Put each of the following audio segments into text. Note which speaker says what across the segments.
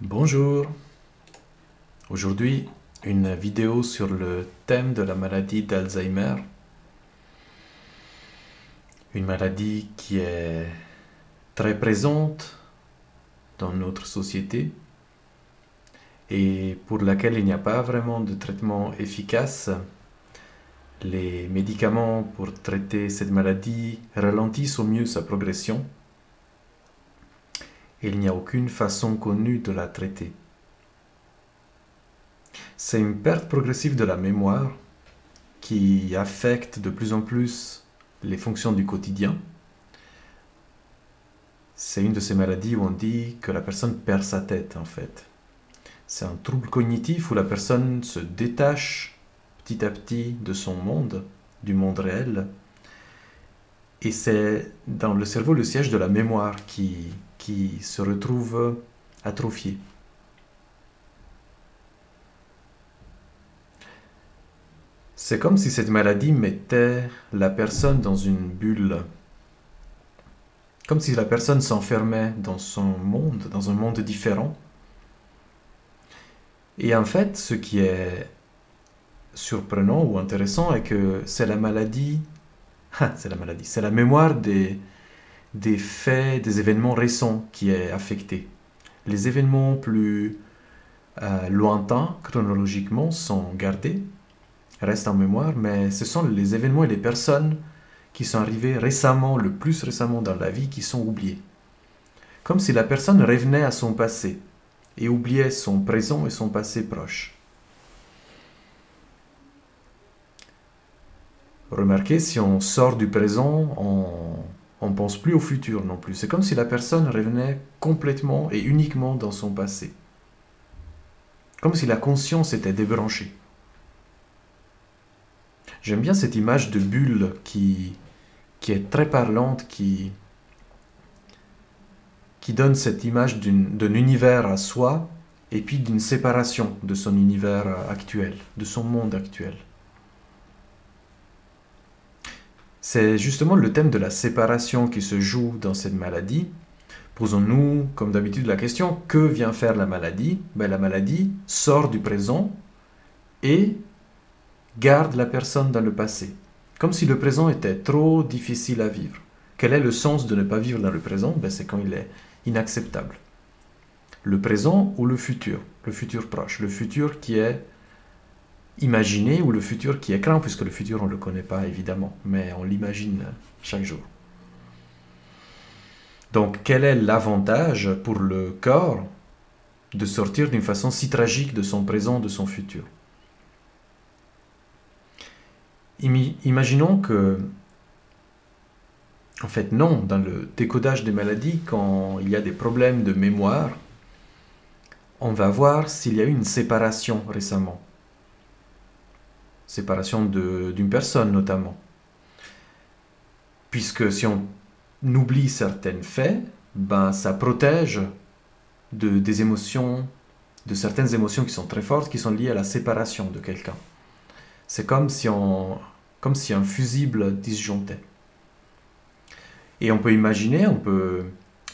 Speaker 1: Bonjour, aujourd'hui une vidéo sur le thème de la maladie d'Alzheimer, une maladie qui est très présente dans notre société et pour laquelle il n'y a pas vraiment de traitement efficace. Les médicaments pour traiter cette maladie ralentissent au mieux sa progression et il n'y a aucune façon connue de la traiter. C'est une perte progressive de la mémoire qui affecte de plus en plus les fonctions du quotidien. C'est une de ces maladies où on dit que la personne perd sa tête en fait. C'est un trouble cognitif où la personne se détache petit à petit de son monde, du monde réel. Et c'est dans le cerveau le siège de la mémoire qui se retrouve atrophié. C'est comme si cette maladie mettait la personne dans une bulle. Comme si la personne s'enfermait dans son monde, dans un monde différent. Et en fait, ce qui est surprenant ou intéressant est que c'est la maladie, c'est la mémoire des faits, des événements récents qui est affectée. Les événements plus lointains, chronologiquement, sont gardés, restent en mémoire, mais ce sont les événements et les personnes qui sont arrivés récemment, le plus récemment dans la vie, qui sont oubliés. Comme si la personne revenait à son passé et oubliait son présent et son passé proche. Remarquez, si on sort du présent, on ne pense plus au futur non plus. C'est comme si la personne revenait complètement et uniquement dans son passé. Comme si la conscience était débranchée. J'aime bien cette image de bulle qui est très parlante, qui donne cette image d'un univers à soi et puis d'une séparation de son univers actuel, de son monde actuel. C'est justement le thème de la séparation qui se joue dans cette maladie. Posons-nous, comme d'habitude, la question, que vient faire la maladie? La maladie sort du présent et garde la personne dans le passé. Comme si le présent était trop difficile à vivre. Quel est le sens de ne pas vivre dans le présent? C'est quand il est inacceptable. Le présent ou le futur proche, le futur qui est imaginé ou le futur qui est craint, puisque le futur on ne le connaît pas évidemment, mais on l'imagine chaque jour. Donc quel est l'avantage pour le corps de sortir d'une façon si tragique de son présent, de son futur? Imaginons que, en fait non, dans le décodage des maladies, quand il y a des problèmes de mémoire, on va voir s'il y a eu une séparation récemment. Séparation d'une personne notamment. Puisque si on oublie certains faits, ça protège des émotions, de certaines émotions qui sont très fortes, qui sont liées à la séparation de quelqu'un. C'est comme si un fusible disjonctait. Et on peut imaginer, on peut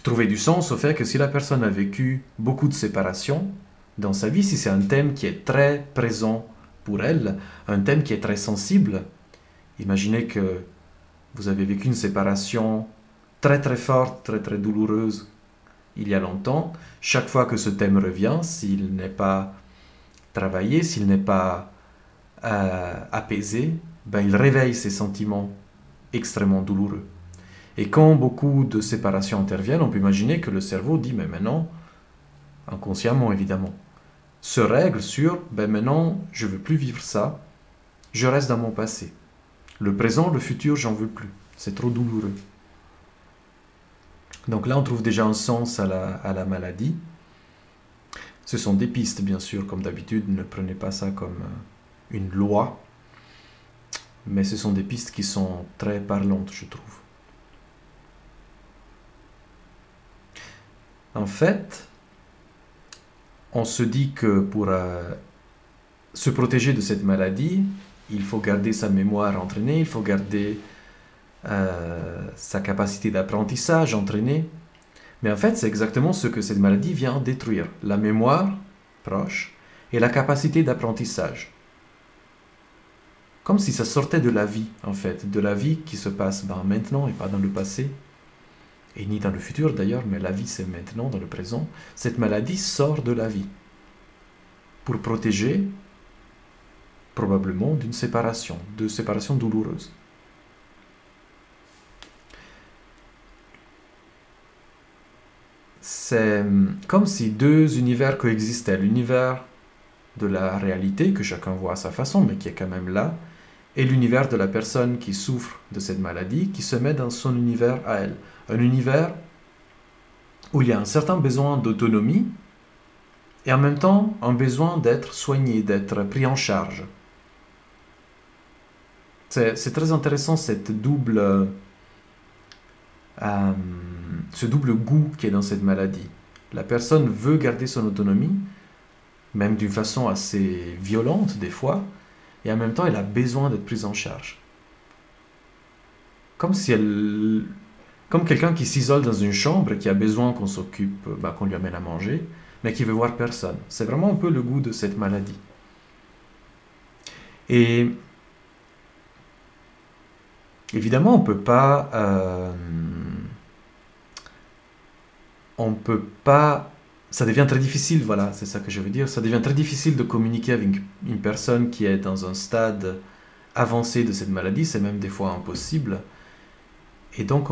Speaker 1: trouver du sens au fait que si la personne a vécu beaucoup de séparations dans sa vie, si c'est un thème qui est très présent pour elle, un thème qui est très sensible, imaginez que vous avez vécu une séparation très très forte, très très douloureuse il y a longtemps. Chaque fois que ce thème revient, s'il n'est pas travaillé, s'il n'est pas apaisé, il réveille ces sentiments extrêmement douloureux. Et quand beaucoup de séparations interviennent, on peut imaginer que le cerveau dit, mais maintenant, inconsciemment évidemment, se règle sur, maintenant, je ne veux plus vivre ça, je reste dans mon passé. Le présent, le futur, j'en veux plus. C'est trop douloureux. Donc là, on trouve déjà un sens à la maladie. Ce sont des pistes, bien sûr, comme d'habitude, ne prenez pas ça comme une loi, mais ce sont des pistes qui sont très parlantes, je trouve. En fait, on se dit que pour se protéger de cette maladie, il faut garder sa mémoire entraînée, il faut garder sa capacité d'apprentissage entraînée, Mais en fait, c'est exactement ce que cette maladie vient détruire. La mémoire proche et la capacité d'apprentissage. Comme si ça sortait de la vie, en fait. De la vie qui se passe maintenant et pas dans le passé. Et ni dans le futur d'ailleurs, mais la vie c'est maintenant, dans le présent. Cette maladie sort de la vie. Pour protéger, probablement, d'une séparation, de séparation douloureuse. C'est comme si deux univers coexistaient. L'univers de la réalité, que chacun voit à sa façon, mais qui est quand même là, et l'univers de la personne qui souffre de cette maladie, qui se met dans son univers à elle. Un univers où il y a un certain besoin d'autonomie, et en même temps un besoin d'être soigné, d'être pris en charge. C'est très intéressant ce double goût qui est dans cette maladie. La personne veut garder son autonomie, même d'une façon assez violente des fois, et en même temps elle a besoin d'être prise en charge. Comme si comme quelqu'un qui s'isole dans une chambre et qui a besoin qu'on s'occupe, qu'on lui amène à manger, mais qui veut voir personne. C'est vraiment un peu le goût de cette maladie. Et évidemment, on peut pas, ça devient très difficile, voilà, c'est ça que je veux dire, ça devient très difficile de communiquer avec une personne qui est dans un stade avancé de cette maladie, c'est même des fois impossible. Et donc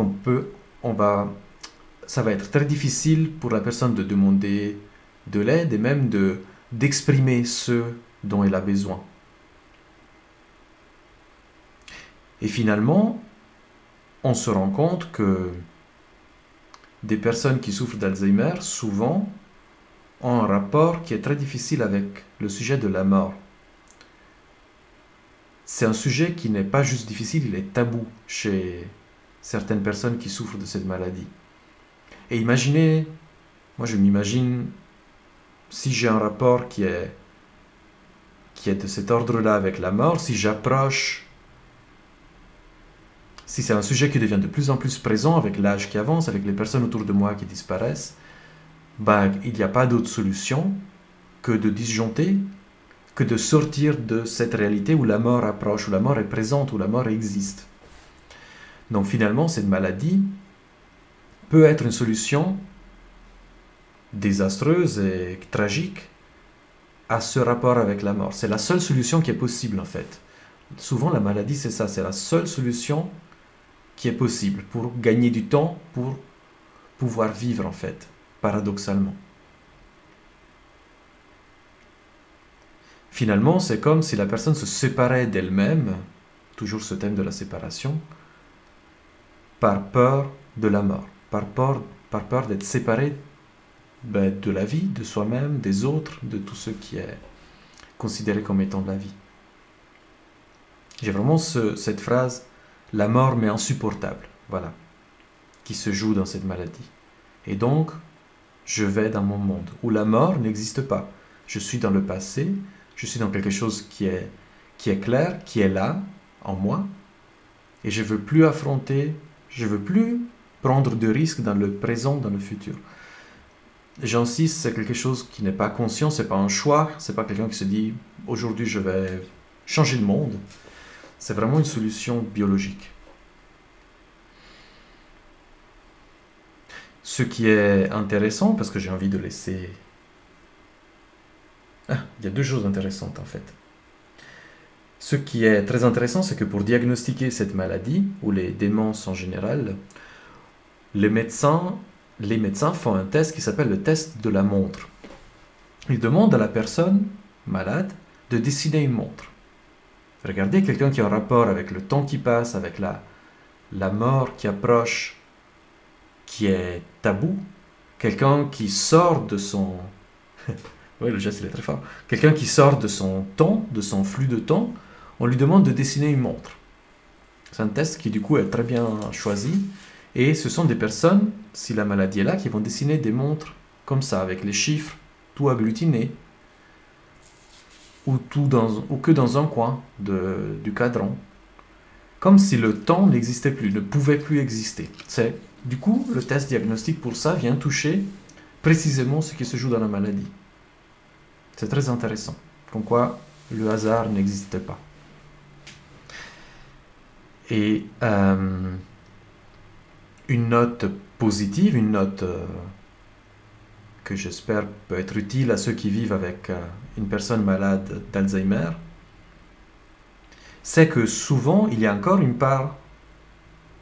Speaker 1: ça va être très difficile pour la personne de demander de l'aide et même d'exprimer ce dont elle a besoin. Et finalement, on se rend compte que des personnes qui souffrent d'Alzheimer, souvent, ont un rapport qui est très difficile avec le sujet de la mort. C'est un sujet qui n'est pas juste difficile, il est tabou chez certaines personnes qui souffrent de cette maladie. Et imaginez, moi je m'imagine, si j'ai un rapport qui est de cet ordre-là avec la mort, si c'est un sujet qui devient de plus en plus présent avec l'âge qui avance, avec les personnes autour de moi qui disparaissent, il n'y a pas d'autre solution que de disjoncter, que de sortir de cette réalité où la mort approche, où la mort est présente, où la mort existe. Donc finalement, cette maladie peut être une solution désastreuse et tragique à ce rapport avec la mort. C'est la seule solution qui est possible en fait. Souvent la maladie c'est ça, c'est la seule solution qui est possible pour gagner du temps, pour pouvoir vivre en fait, paradoxalement. Finalement, c'est comme si la personne se séparait d'elle-même, toujours ce thème de la séparation, par peur de la mort, par peur d'être séparé de la vie, de soi-même, des autres, de tout ce qui est considéré comme étant de la vie. J'ai vraiment cette phrase, la mort m'est insupportable, voilà, qui se joue dans cette maladie. Et donc, je vais dans mon monde où la mort n'existe pas. Je suis dans le passé, je suis dans quelque chose qui est clair, qui est là, en moi, et je ne veux plus affronter, je ne veux plus prendre de risques dans le présent, dans le futur. J'insiste, c'est quelque chose qui n'est pas conscient, c'est pas un choix, c'est pas quelqu'un qui se dit aujourd'hui je vais changer le monde. C'est vraiment une solution biologique. Ce qui est intéressant, parce que j'ai envie de laisser... il y a deux choses intéressantes en fait. Ce qui est très intéressant, c'est que pour diagnostiquer cette maladie, ou les démences en général, les médecins font un test qui s'appelle le test de la montre. Ils demandent à la personne malade de dessiner une montre. Regardez quelqu'un qui a un rapport avec le temps qui passe, avec la mort qui approche, qui est tabou. Quelqu'un qui sort de son... oui, le geste il est très fort. Quelqu'un qui sort de son temps, de son flux de temps, on lui demande de dessiner une montre. C'est un test qui du coup est très bien choisi. Et ce sont des personnes, si la maladie est là, qui vont dessiner des montres comme ça, avec les chiffres tout agglutinés, ou que dans un coin du cadran. Comme si le temps n'existait plus, ne pouvait plus exister. C'est Du coup, le test diagnostique pour ça vient toucher précisément ce qui se joue dans la maladie. C'est très intéressant, comme quoi le hasard n'existe pas. Et une note positive, une note que j'espère peut être utile à ceux qui vivent avec une personne malade d'Alzheimer, c'est que souvent il y a encore une part,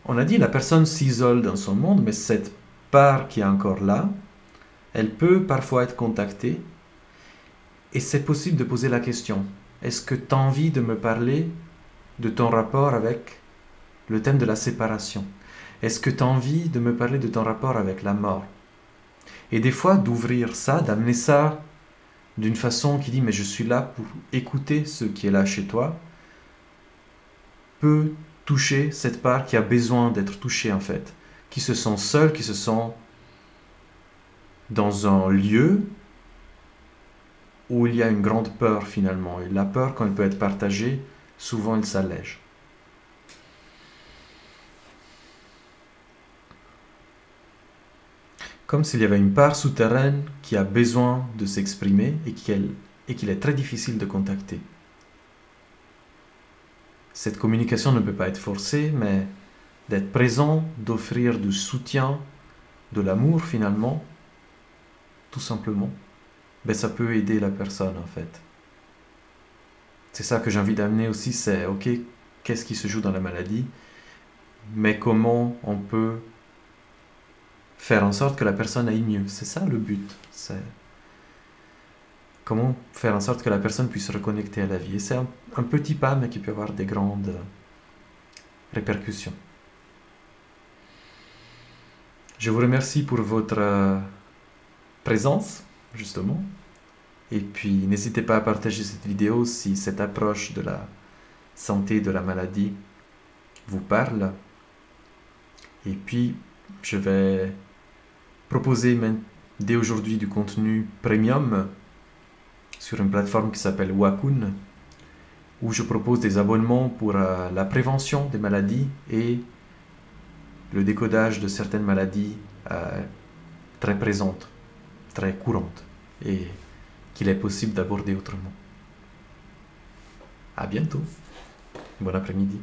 Speaker 1: on a dit la personne s'isole dans son monde, mais cette part qui est encore là, elle peut parfois être contactée, et c'est possible de poser la question, est-ce que tu as envie de me parler de ton rapport avec le thème de la séparation? Est-ce que tu as envie de me parler de ton rapport avec la mort? Et des fois, d'ouvrir ça, d'amener ça d'une façon qui dit « mais je suis là pour écouter ce qui est là chez toi », peut toucher cette part qui a besoin d'être touchée en fait, qui se sent seule, qui se sent dans un lieu où il y a une grande peur finalement. Et la peur, quand elle peut être partagée, souvent elle s'allège. Comme s'il y avait une part souterraine qui a besoin de s'exprimer et qu'il est très difficile de contacter. Cette communication ne peut pas être forcée, mais d'être présent, d'offrir du soutien, de l'amour finalement, tout simplement, ben ça peut aider la personne en fait. C'est ça que j'ai envie d'amener aussi, c'est ok, qu'est-ce qui se joue dans la maladie, mais comment on peut faire en sorte que la personne aille mieux. C'est ça le but. C'est comment faire en sorte que la personne puisse se reconnecter à la vie. Et c'est un petit pas, mais qui peut avoir des grandes répercussions. Je vous remercie pour votre présence, justement. Et puis, n'hésitez pas à partager cette vidéo si cette approche de la santé, de la maladie vous parle. Et puis, je vais proposer dès aujourd'hui du contenu premium sur une plateforme qui s'appelle Wakun, où je propose des abonnements pour la prévention des maladies et le décodage de certaines maladies très présentes, très courantes, et qu'il est possible d'aborder autrement. À bientôt. Bon après-midi.